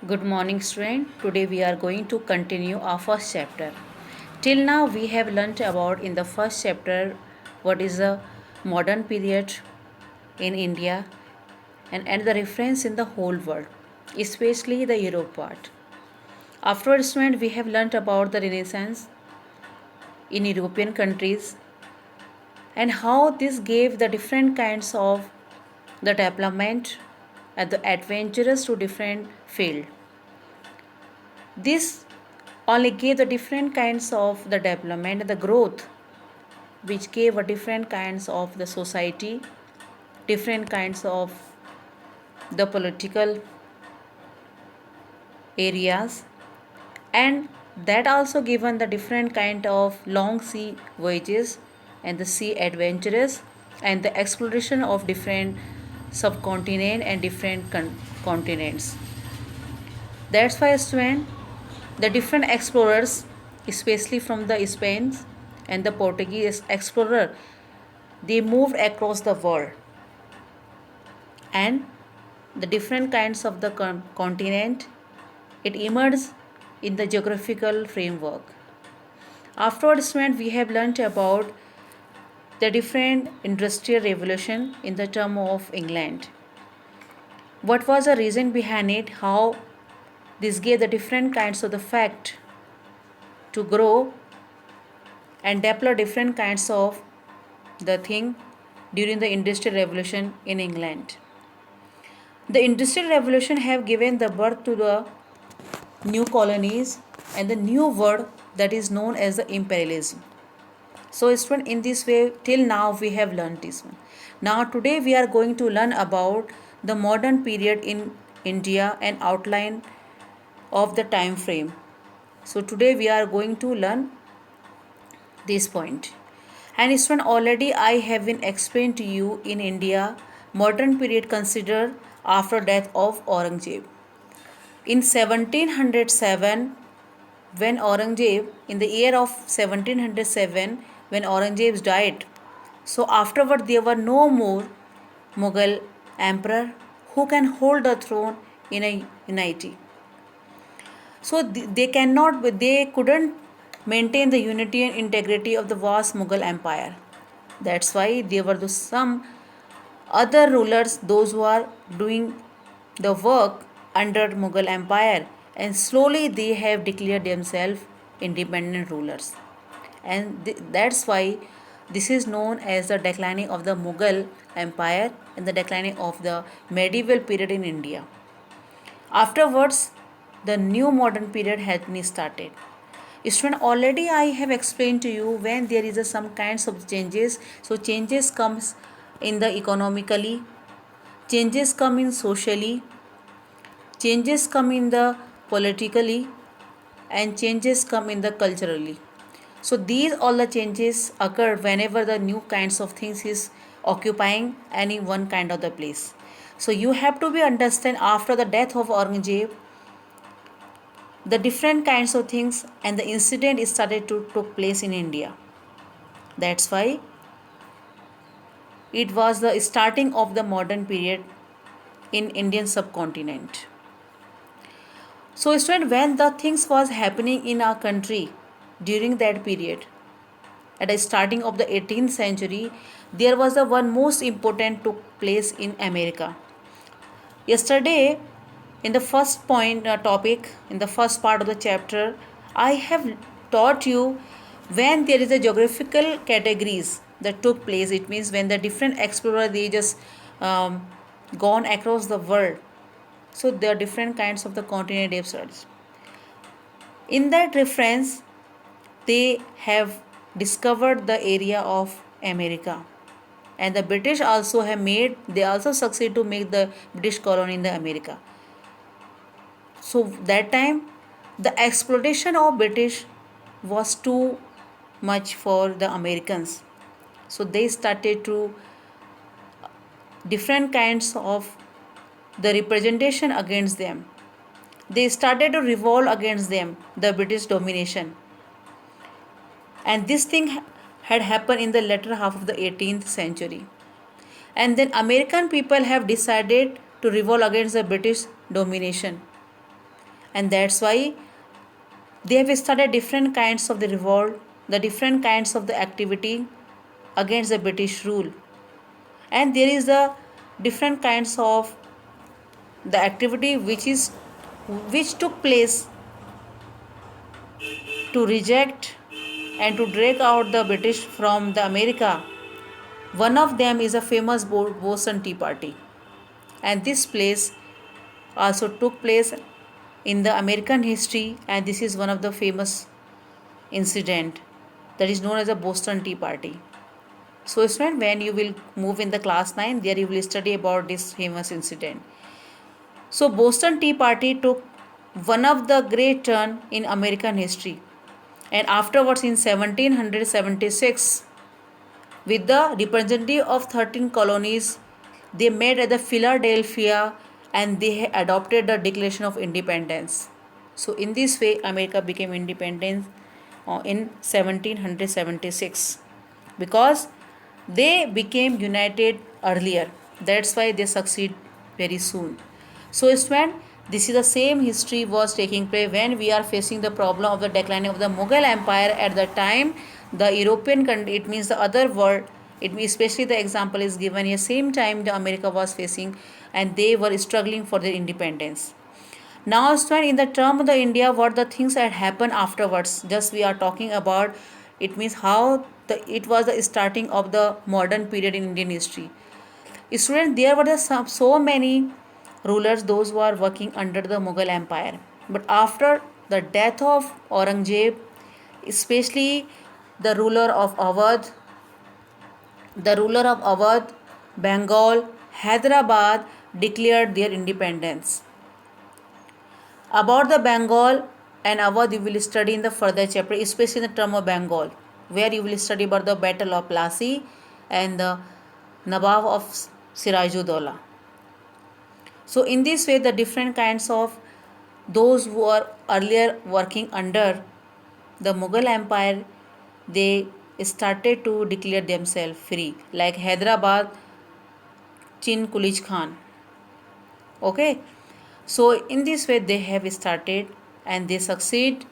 Good morning, student. Today we are going to continue our first chapter. Till now, we have learnt about in the first chapter what is the modern period in India and the reference in the whole world, especially the Europe part. Afterwards, student, we have learnt about the Renaissance in European countries and how this gave the different kinds of the development and the adventurous to different field. This only gave the different kinds of the development and the growth which gave a different kinds of the society, different kinds of the political areas, and that also given the different kind of long sea voyages and the sea adventures and the exploration of different subcontinent and different continents. That's why, student, the different explorers, especially from the Spain and the Portuguese explorer, they moved across the world and the different kinds of the continent, it emerged in the geographical framework. Afterwards, we have learnt about the different industrial revolution in the term of England. What was the reason behind it? How this gave the different kinds of the fact to grow and develop different kinds of the thing during the industrial revolution in England. The industrial revolution have given the birth to the new colonies and the new word that is known as the imperialism. So student, in this way till now we have learned this one. Now today we are going to learn about the modern period in India and outline of the time frame. So today we are going to learn this point. And student, already I have been explained to you in India modern period considered after death of Aurangzeb. In 1707, when Aurangzeb, in the year of 1707, when Aurangzeb died, so afterward there were no more Mughal emperor who can hold the throne in a unity. So they couldn't maintain the unity and integrity of the vast Mughal empire. That's why there were some other rulers, those who are doing the work under Mughal empire, and slowly they have declared themselves independent rulers. And that's why this is known as the declining of the Mughal empire and the declining of the medieval period in India. Afterwards, the new modern period has been started. Student, already I have explained to you when there is some kinds of changes. So changes comes in the economically, changes come in socially, changes come in the politically, and changes come in the culturally. So these all the changes occur whenever the new kinds of things is occupying any one kind of the place. So you have to be understand after the death of Aurangzeb, the different kinds of things and the incident is started to took place in India. That's why it was the starting of the modern period in Indian subcontinent. So student, when the things was happening in our country during that period, at the starting of the 18th century, there was the one most important took place in America. Yesterday, in the first point topic, in the first part of the chapter, I have taught you when there is a geographical categories that took place. It means when the different explorer they just gone across the world. So there are different kinds of the continent they've searched. In that reference, they have discovered the area of America, and the British also have made, they also succeed to make the British colony in the America. So that time the exploitation of British was too much for the Americans, so they started to different kinds of the representation against them. They started to revolt against them, the British domination, and this thing had happened in the latter half of the 18th century. And then American people have decided to revolt against the British domination. and that's why they have started different kinds of the revolt, the different kinds of the activity against the British rule. And there is the different kinds of the activity which took place to reject and to drag out the British from the America. One of them is a famous Boston Tea Party, and this place also took place in the American history, and this is one of the famous incident that is known as the Boston Tea Party. So student, when you will move in the class 9, there you will study about this famous incident. So Boston Tea Party took one of the great turn in American history, and afterwards in 1776, with the representative of 13 colonies, they met at the Philadelphia and they adopted the Declaration of Independence. So in this way, America became independent in 1776 because they became united earlier. That's why they succeed very soon. So student, this is the same history was taking place when we are facing the problem of the declining of the Mughal Empire. At the time, the European country, it means the other world, it means especially the example is given here, same time the America was facing and they were struggling for their independence. Now student, in the term of the India, what the things had happened afterwards, just we are talking about, it means how it was the starting of the modern period in Indian history. Students, there were so many rulers, those who are working under the Mughal Empire. But after the death of Aurangzeb, especially the ruler of Awadh, Bengal, Hyderabad declared their independence. About the Bengal and Awadh, you will study in the further chapter, especially in the term of Bengal, where you will study about the Battle of Plassey and the Nawab of Sirajuddaulah. So in this way, the different kinds of those who are earlier working under the Mughal Empire, they started to declare themselves free, like Hyderabad, Chin Kulich Khan. Okay, so in this way they have started and they succeed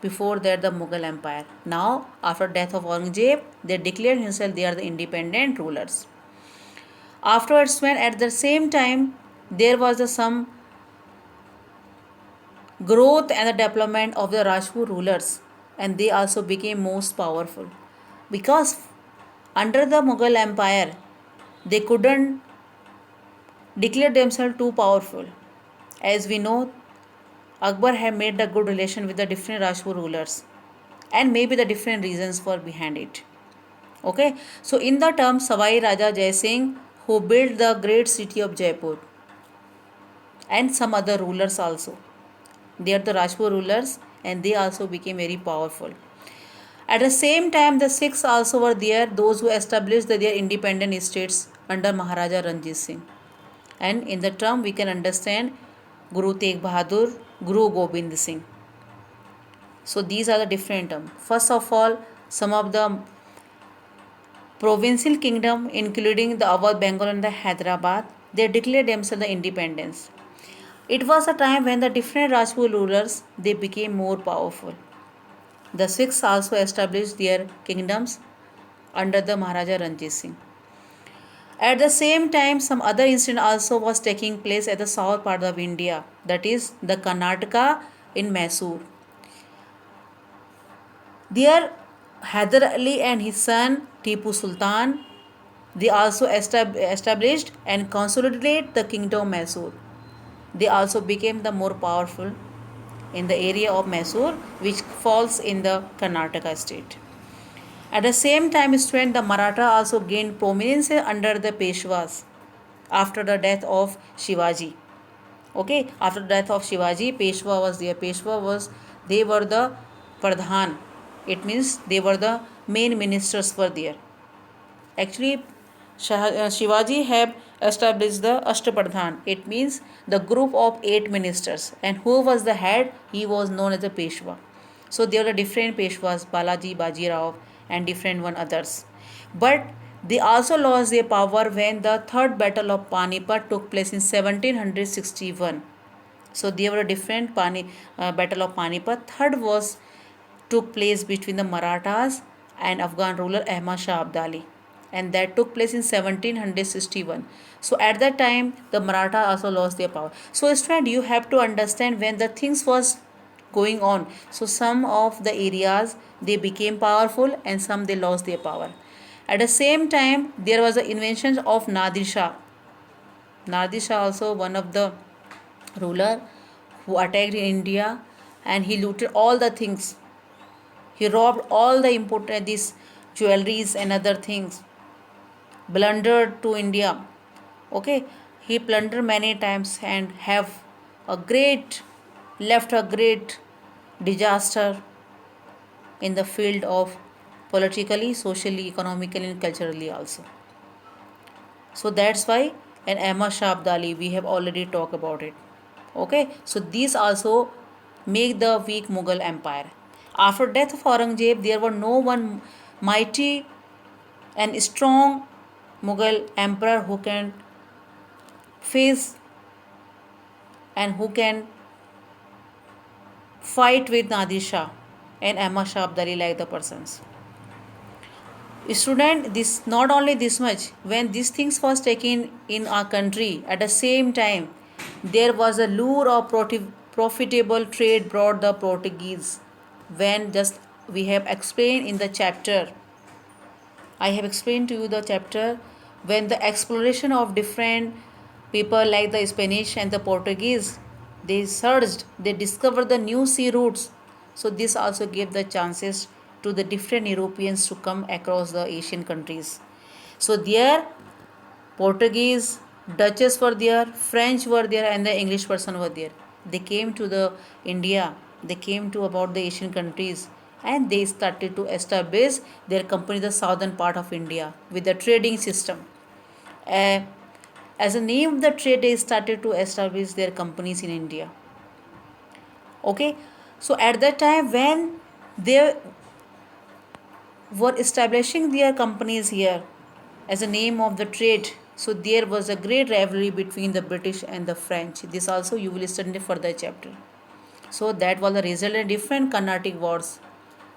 before that the Mughal Empire. Now after death of Aurangzeb, they declared himself they are the independent rulers. Afterwards, when at the same time there was some growth and the development of the Rajput rulers, and they also became most powerful because under the Mughal Empire they couldn't declare themselves too powerful. As we know, Akbar had made a good relation with the different Rajput rulers and maybe the different reasons for behind it. Okay, so in the term Savai Raja Jai Singh, who built the great city of Jaipur, and some other rulers also. They are the Rajput rulers and they also became very powerful. At the same time, the Sikhs also were there, those who established their independent states under Maharaja Ranjit Singh. And in the term, we can understand Guru Tegh Bahadur, Guru Gobind Singh. So these are the different terms. First of all, some of the provincial kingdom, including the Awadh, Bengal, and the Hyderabad, they declared themselves the independence. It was a time when the different Rajput rulers they became more powerful. The Sikhs also established their kingdoms under the Maharaja Ranjit Singh. At the same time, some other incident also was taking place at the south part of India, that is the Karnataka in Mysore. There, Hyder Ali and his son Tipu Sultan, they also established and consolidated the kingdom of Mysore. They also became the more powerful in the area of Mysore, which falls in the Karnataka state. At the same time, student, the Maratha also gained prominence under the Peshwas after the death of Shivaji. Okay, after the death of Shivaji, Peshwa was there. They were the Pradhan. It means they were the main ministers were there. Actually, Shivaji have established the Ashtapradhan. It means the group of 8 ministers. And who was the head? He was known as the Peshwa. So there were different Peshwas, Balaji, Bajirao, and different one others. But they also lost their power when the third battle of Panipat took place in 1761. So there were different battle of Panipat. Third was took place between the Marathas and Afghan ruler Ahmad Shah Abdali, and that took place in 1761. So at that time the Maratha also lost their power. So student, you have to understand when the things was going on. So some of the areas they became powerful and some they lost their power. At the same time there was the invention of Nadir Shah. Nadir Shah also one of the ruler who attacked in India, and he looted all the things. He robbed all the important these jewelries and other things, blundered to India. Okay, he plundered many times and have a great left a great disaster in the field of politically, socially, economically, and culturally also. So that's why and Ahmad Shah Abdali we have already talked about it. Okay, so these also make the weak Mughal Empire. After death of Aurangzeb, there were no one mighty and strong Mughal emperor who can face and who can fight with Nadir Shah and Ahmad Shah Abdali like the persons. Student, this not only this much. When these things was taken in our country, at the same time, there was a lure of profitable trade brought the Portuguese. When just we have explained in the chapter, I have explained to you the chapter when the exploration of different people like the Spanish and the Portuguese, they searched, they discovered the new sea routes. So this also gave the chances to the different Europeans to come across the Asian countries. So there Portuguese, Dutches were there, French were there, and the English person were there. They came to the India. They came to about the Asian countries, and they started to establish their company in the southern part of India with the trading system. Uh, as a name of the trade, they started to establish their companies in India. Okay, so at that time when they were establishing their companies here as a name of the trade, so there was a great rivalry between the British and the French. This also you will study in the further chapter. So that was the result of different Carnatic wars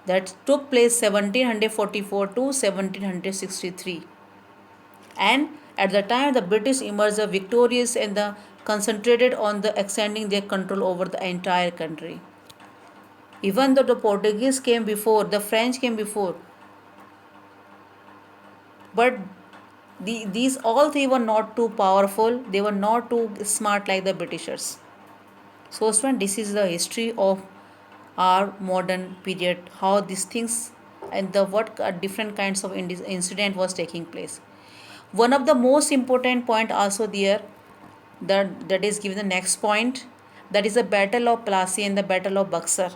that took place 1744 to 1763. And at the time the British emerged victorious and the concentrated on the extending their control over the entire country. Even though the Portuguese came before, the French came before, but these all three were not too powerful, they were not too smart like the Britishers. So student, this is the history of our modern period, how these things and the what different kinds of incident was taking place. One of the most important point also there, that is given the next point, that is the battle of Plassey and the battle of Buxar.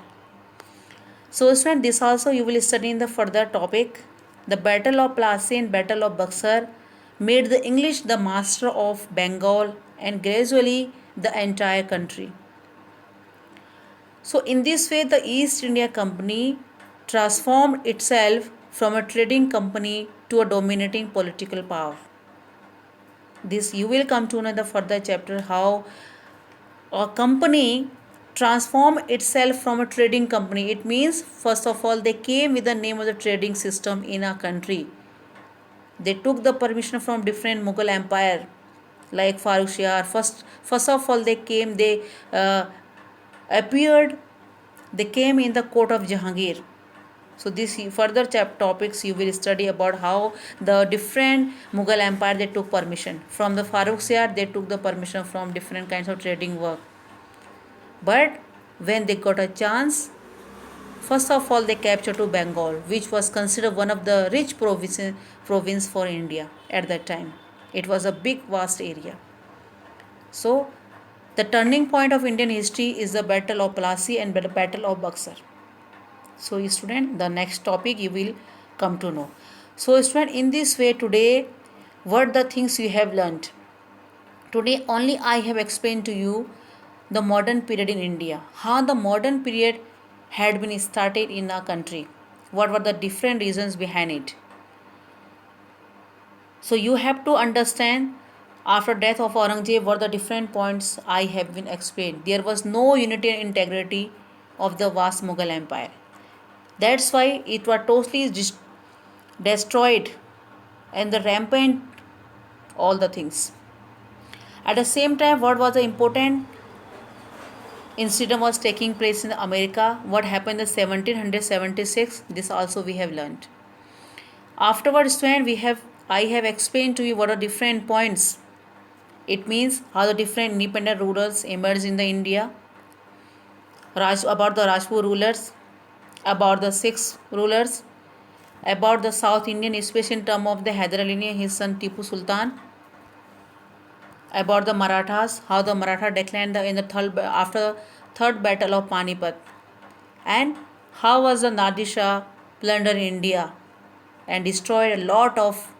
So student, this also you will study in the further topic. The battle of Plassey and battle of Buxar made the English the master of Bengal and gradually the entire country. So in this way the East India Company transformed itself from a trading company to a dominating political power. This you will come to know in the further chapter how a company transform itself from a trading company. It means first of all they came with the name of the trading system in a country. They took the permission from different Mughal empire like Farrukhsiyar. First of all they came, they appeared, they came in the court of Jahangir. So this further topics you will study about how the different Mughal empire they took permission from the Farrukhsiyar. They took the permission from different kinds of trading work. But when they got a chance, first of all they captured to Bengal, which was considered one of the rich province for India at that time. It was a big vast area. So the turning point of Indian history is the Battle of Plassey and the Battle of Buxar. So student, the next topic you will come to know. So student, in this way today what the things you have learnt. Today only I have explained to you the modern period in India, how the modern period had been started in our country, what were the different reasons behind it. So you have to understand After death of Aurangzeb were the different points I have been explained. There was no unity and integrity of the vast Mughal Empire. That's why it was totally destroyed and the rampant all the things. At the same time, what was the important incident was taking place in America? What happened in 1776? This also we have learned. Afterwards, when I have explained to you what are different points. It means how the different independent rulers emerged in the India, about the Rajput rulers, about the Sikhs rulers, about the South Indian, especially in terms of the Hyder Ali and his son Tipu Sultan, about the Marathas, how the Maratha declined in the after the third battle of Panipat, and how was the Nadir Shah plundered India and destroyed a lot of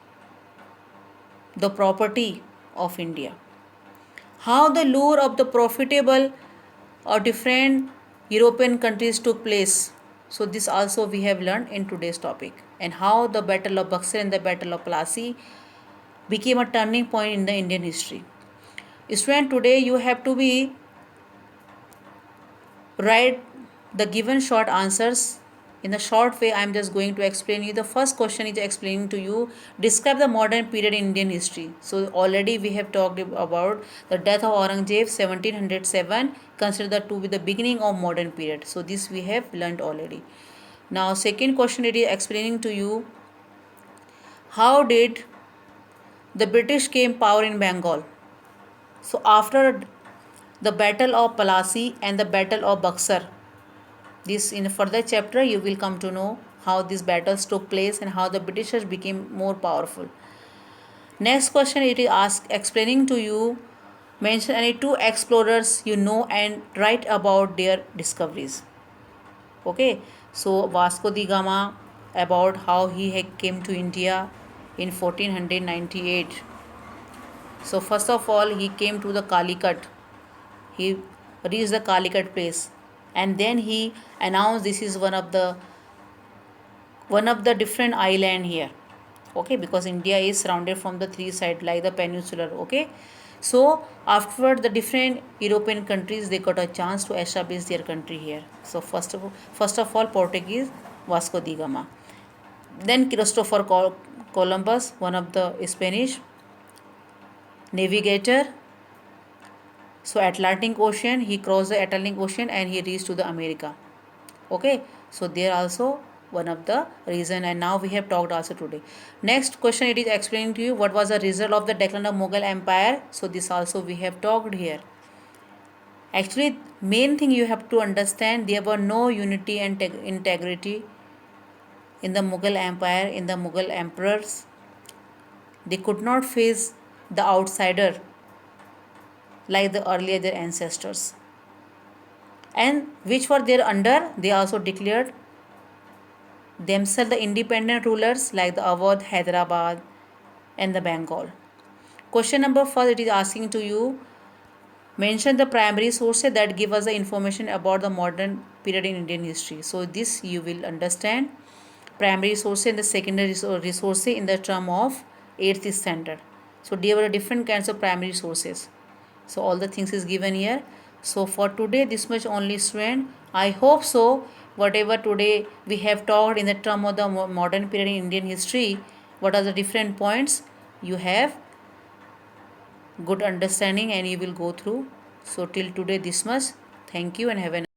the property of India. How the lure of the profitable or different European countries took place. So this also we have learned in today's topic. And how the Battle of Buxar and the Battle of Plassey became a turning point in the Indian history. Student, today you have to be write the given short answers. In a short way, I am just going to explain you. The first question is explaining to you, describe the modern period in Indian history. So already we have talked about the death of Aurangzeb 1707, considered to be the beginning of modern period. So this we have learned already. Now second question, it is explaining to you, how did the British came power in Bengal. So after the battle of Plassey and the battle of Buxar, this in a further chapter you will come to know how these battles took place and how the Britishers became more powerful. Next question, it is asked explaining to you, mention any two explorers you know and write about their discoveries. Okay, so Vasco da Gama, about how he came to India in 1498. So first of all he came to the Calicut. He reached the Calicut place and then he announced this is one of the different island here. Okay, because India is surrounded from the three side like the peninsular. Okay, so after the different European countries they got a chance to establish their country here. So first of all Portuguese, Vasco da Gama, then Christopher Columbus, one of the Spanish navigator. So Atlantic Ocean, he crossed the Atlantic Ocean and he reached to the America. Okay, so there also one of the reason, and now we have talked also today. Next question, it is explaining to you what was the result of the decline of Mughal Empire. So this also we have talked here. Actually, main thing you have to understand, there were no unity and integrity in the Mughal Empire, in the Mughal emperors. They could not face the outsider like the earlier their ancestors, and which were there under, they also declared themselves the independent rulers like the Awadh, Hyderabad and the Bengal. Question number 4, it is asking to you, mention the primary sources that give us the information about the modern period in Indian history. So this you will understand primary sources and the secondary resources in the term of 8th standard. So there were different kinds of primary sources. So all the things is given here. So for today this much only, student. I hope so whatever today we have talked in the term of the modern period in Indian history, what are the different points, you have good understanding and you will go through. So till today this much. Thank you and have a